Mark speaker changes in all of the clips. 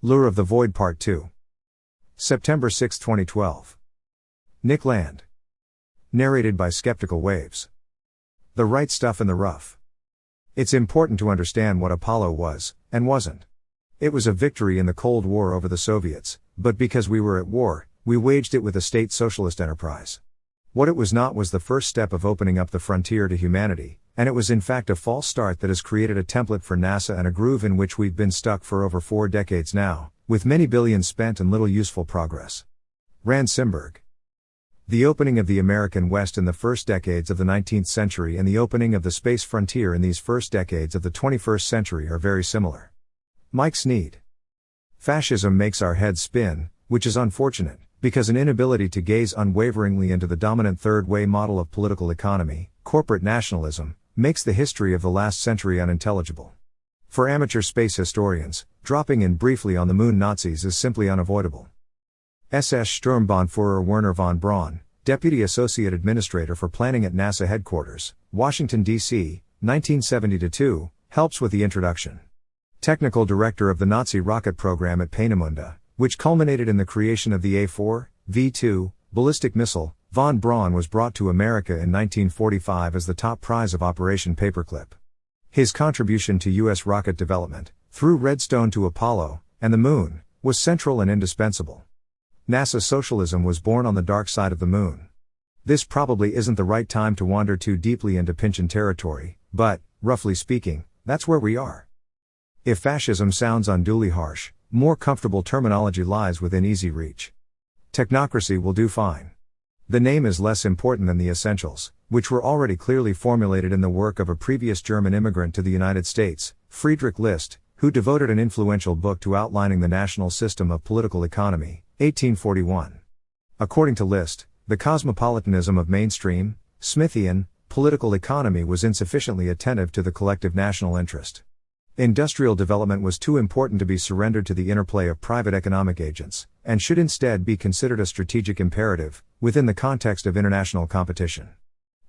Speaker 1: Lure of the Void Part 2. September 6, 2012. Nick Land. Narrated by Skeptical Waves. The right stuff in the rough. It's important to understand what Apollo was, and wasn't. It was a victory in the Cold War over the Soviets, but because we were at war, we waged it with a state socialist enterprise. What it was not was the first step of opening up the frontier to humanity, and it was in fact a false start that has created a template for NASA and a groove in which we've been stuck for over 4 decades now, with many billions spent and little useful progress. Rand Simberg. The opening of the American West in the first decades of the 19th century and the opening of the space frontier in these first decades of the 21st century are very similar. Mike Sneed. Fascism makes our heads spin, which is unfortunate, because an inability to gaze unwaveringly into the dominant third-way model of political economy, corporate nationalism, makes the history of the last century unintelligible. For amateur space historians, dropping in briefly on the moon Nazis is simply unavoidable. SS Sturmbannführer Werner von Braun, Deputy Associate Administrator for Planning at NASA Headquarters, Washington, D.C., 1970-2, helps with the introduction. Technical Director of the Nazi rocket program at Peenemünde, which culminated in the creation of the A-4, V-2, ballistic missile, von Braun was brought to America in 1945 as the top prize of Operation Paperclip. His contribution to U.S. rocket development, through Redstone to Apollo, and the Moon, was central and indispensable. NASA socialism was born on the dark side of the Moon. This probably isn't the right time to wander too deeply into Pynchon territory, but, roughly speaking, that's where we are. If fascism sounds unduly harsh, more comfortable terminology lies within easy reach. Technocracy will do fine. The name is less important than the essentials, which were already clearly formulated in the work of a previous German immigrant to the United States, Friedrich List, who devoted an influential book to outlining the national system of political economy, 1841. According to List, the cosmopolitanism of mainstream, Smithian, political economy was insufficiently attentive to the collective national interest. Industrial development was too important to be surrendered to the interplay of private economic agents, and should instead be considered a strategic imperative, within the context of international competition.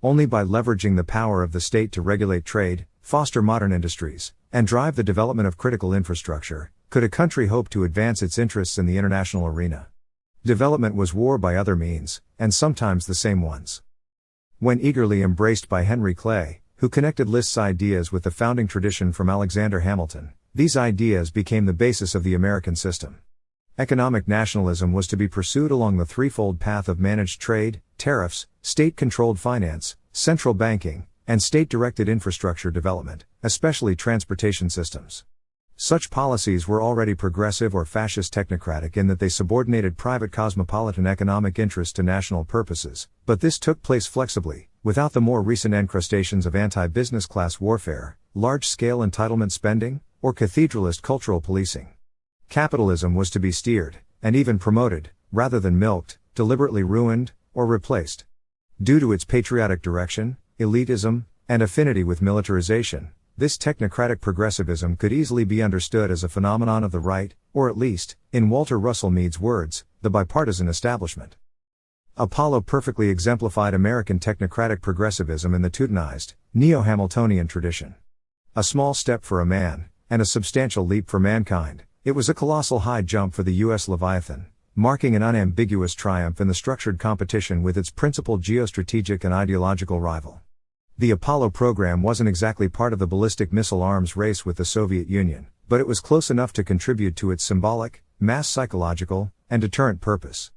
Speaker 1: Only by leveraging the power of the state to regulate trade, foster modern industries, and drive the development of critical infrastructure, could a country hope to advance its interests in the international arena. Development was war by other means, and sometimes the same ones. When eagerly embraced by Henry Clay, who connected List's ideas with the founding tradition from Alexander Hamilton, these ideas became the basis of the American system. Economic nationalism was to be pursued along the threefold path of managed trade, tariffs, state-controlled finance, central banking, and state-directed infrastructure development, especially transportation systems. Such policies were already progressive or fascist technocratic in that they subordinated private cosmopolitan economic interests to national purposes, but this took place flexibly, without the more recent encrustations of anti-business class warfare, large-scale entitlement spending, or cathedralist cultural policing. Capitalism was to be steered, and even promoted, rather than milked, deliberately ruined, or replaced. Due to its patriotic direction, elitism, and affinity with militarization, this technocratic progressivism could easily be understood as a phenomenon of the right, or at least, in Walter Russell Mead's words, the bipartisan establishment. Apollo perfectly exemplified American technocratic progressivism in the Teutonized, neo-Hamiltonian tradition. A small step for a man, and a substantial leap for mankind, it was a colossal high jump for the U.S. Leviathan, marking an unambiguous triumph in the structured competition with its principal geostrategic and ideological rival. The Apollo program wasn't exactly part of the ballistic missile arms race with the Soviet Union, but it was close enough to contribute to its symbolic, mass psychological, and deterrent purpose.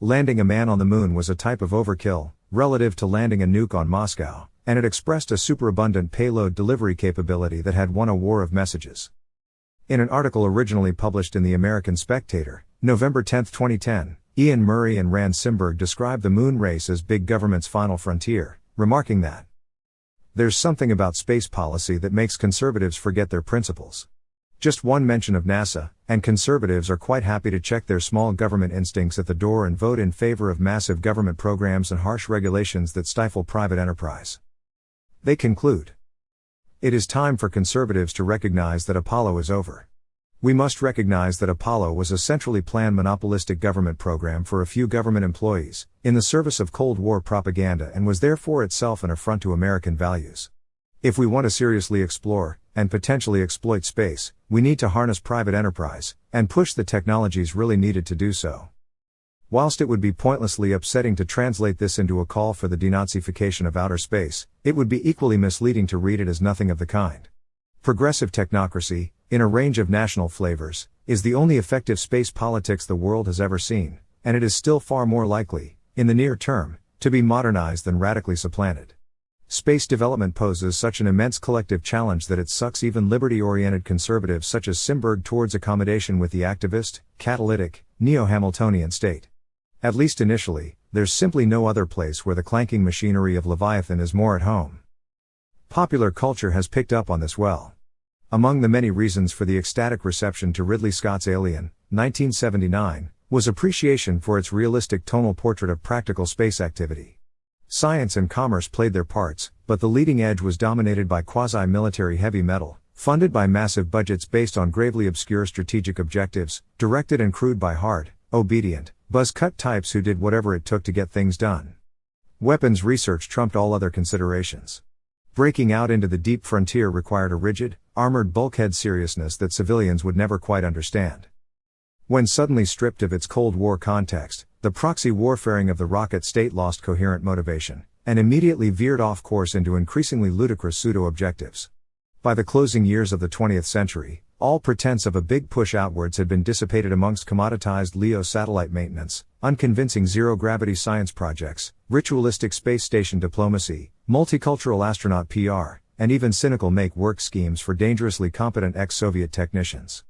Speaker 1: Landing a man on the moon was a type of overkill, relative to landing a nuke on Moscow, and it expressed a superabundant payload delivery capability that had won a war of messages. In an article originally published in the American Spectator, November 10, 2010, Ian Murray and Rand Simberg described the moon race as big government's final frontier, remarking that there's something about space policy that makes conservatives forget their principles. Just one mention of NASA, and conservatives are quite happy to check their small government instincts at the door and vote in favor of massive government programs and harsh regulations that stifle private enterprise. They conclude, it is time for conservatives to recognize that Apollo is over. We must recognize that Apollo was a centrally planned monopolistic government program for a few government employees, in the service of Cold War propaganda, and was therefore itself an affront to American values. If we want to seriously explore, and potentially exploit space, we need to harness private enterprise, and push the technologies really needed to do so. Whilst it would be pointlessly upsetting to translate this into a call for the denazification of outer space, it would be equally misleading to read it as nothing of the kind. Progressive technocracy, in a range of national flavors, is the only effective space politics the world has ever seen, and it is still far more likely, in the near term, to be modernized than radically supplanted. Space development poses such an immense collective challenge that it sucks even liberty-oriented conservatives such as Simberg towards accommodation with the activist, catalytic, neo-Hamiltonian state. At least initially, there's simply no other place where the clanking machinery of Leviathan is more at home. Popular culture has picked up on this well. Among the many reasons for the ecstatic reception to Ridley Scott's Alien, 1979, was appreciation for its realistic tonal portrait of practical space activity. Science and commerce played their parts, but the leading edge was dominated by quasi-military heavy metal, funded by massive budgets based on gravely obscure strategic objectives, directed and crewed by hard, obedient, buzz-cut types who did whatever it took to get things done. Weapons research trumped all other considerations. Breaking out into the deep frontier required a rigid, armored bulkhead seriousness that civilians would never quite understand. When suddenly stripped of its Cold War context, the proxy warfaring of the rocket state lost coherent motivation, and immediately veered off course into increasingly ludicrous pseudo-objectives. By the closing years of the 20th century, all pretense of a big push outwards had been dissipated amongst commoditized LEO satellite maintenance, unconvincing zero-gravity science projects, ritualistic space station diplomacy, multicultural astronaut PR, and even cynical make-work schemes for dangerously competent ex-Soviet technicians.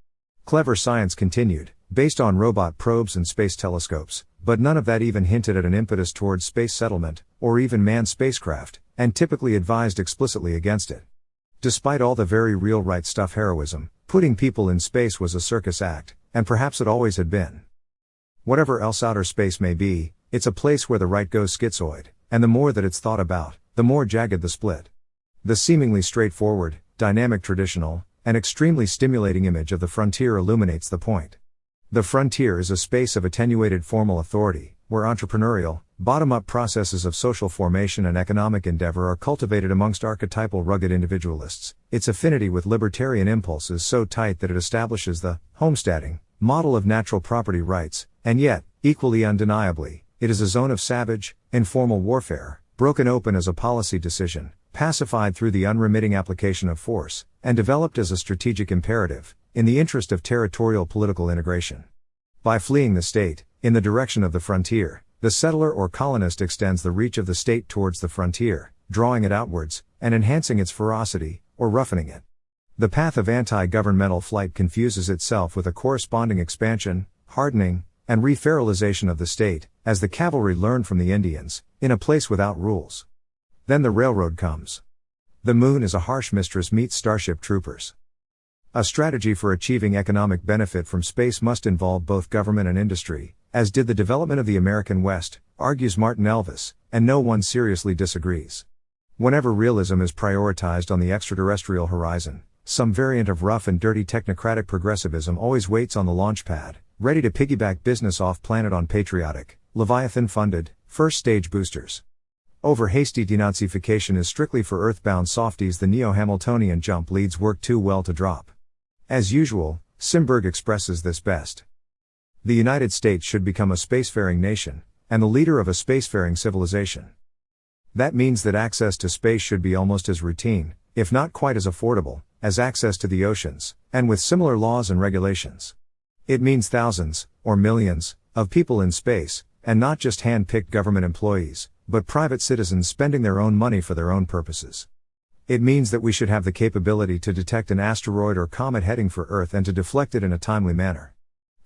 Speaker 1: Clever science continued, based on robot probes and space telescopes, but none of that even hinted at an impetus towards space settlement, or even manned spacecraft, and typically advised explicitly against it. Despite all the very real right stuff heroism, putting people in space was a circus act, and perhaps it always had been. Whatever else outer space may be, it's a place where the right goes schizoid, and the more that it's thought about, the more jagged the split. The seemingly straightforward, dynamic traditional, and extremely stimulating image of the frontier illuminates the point. The frontier is a space of attenuated formal authority, where entrepreneurial, bottom-up processes of social formation and economic endeavor are cultivated amongst archetypal rugged individualists. Its affinity with libertarian impulse is so tight that it establishes the homesteading model of natural property rights, and yet, equally undeniably, it is a zone of savage, informal warfare, broken open as a policy decision, pacified through the unremitting application of force, and developed as a strategic imperative, in the interest of territorial political integration. By fleeing the state, in the direction of the frontier, the settler or colonist extends the reach of the state towards the frontier, drawing it outwards, and enhancing its ferocity, or roughening it. The path of anti-governmental flight confuses itself with a corresponding expansion, hardening, and re-feralization of the state, as the cavalry learned from the Indians, in a place without rules. Then the railroad comes. The moon is a harsh mistress meets Starship Troopers. A strategy for achieving economic benefit from space must involve both government and industry, as did the development of the American West, argues Martin Elvis, and no one seriously disagrees. Whenever realism is prioritized on the extraterrestrial horizon, some variant of rough and dirty technocratic progressivism always waits on the launch pad, ready to piggyback business off-planet on patriotic, Leviathan-funded, first-stage boosters. Over-hasty denazification is strictly for earthbound softies. The neo-Hamiltonian jump leads work too well to drop. As usual, Simberg expresses this best. The United States should become a spacefaring nation, and the leader of a spacefaring civilization. That means that access to space should be almost as routine, if not quite as affordable, as access to the oceans, and with similar laws and regulations. It means thousands, or millions, of people in space, and not just hand-picked government employees, but private citizens spending their own money for their own purposes. It means that we should have the capability to detect an asteroid or comet heading for Earth and to deflect it in a timely manner.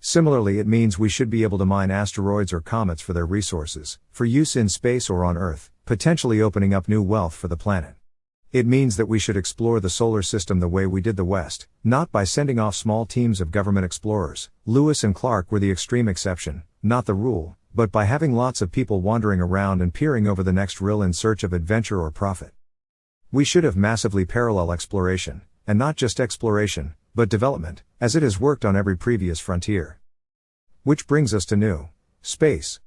Speaker 1: Similarly, it means we should be able to mine asteroids or comets for their resources, for use in space or on Earth, potentially opening up new wealth for the planet. It means that we should explore the solar system the way we did the West, not by sending off small teams of government explorers. Lewis and Clark were the extreme exception, not the rule, but by having lots of people wandering around and peering over the next rill in search of adventure or profit. We should have massively parallel exploration, and not just exploration, but development, as it has worked on every previous frontier. Which brings us to new space.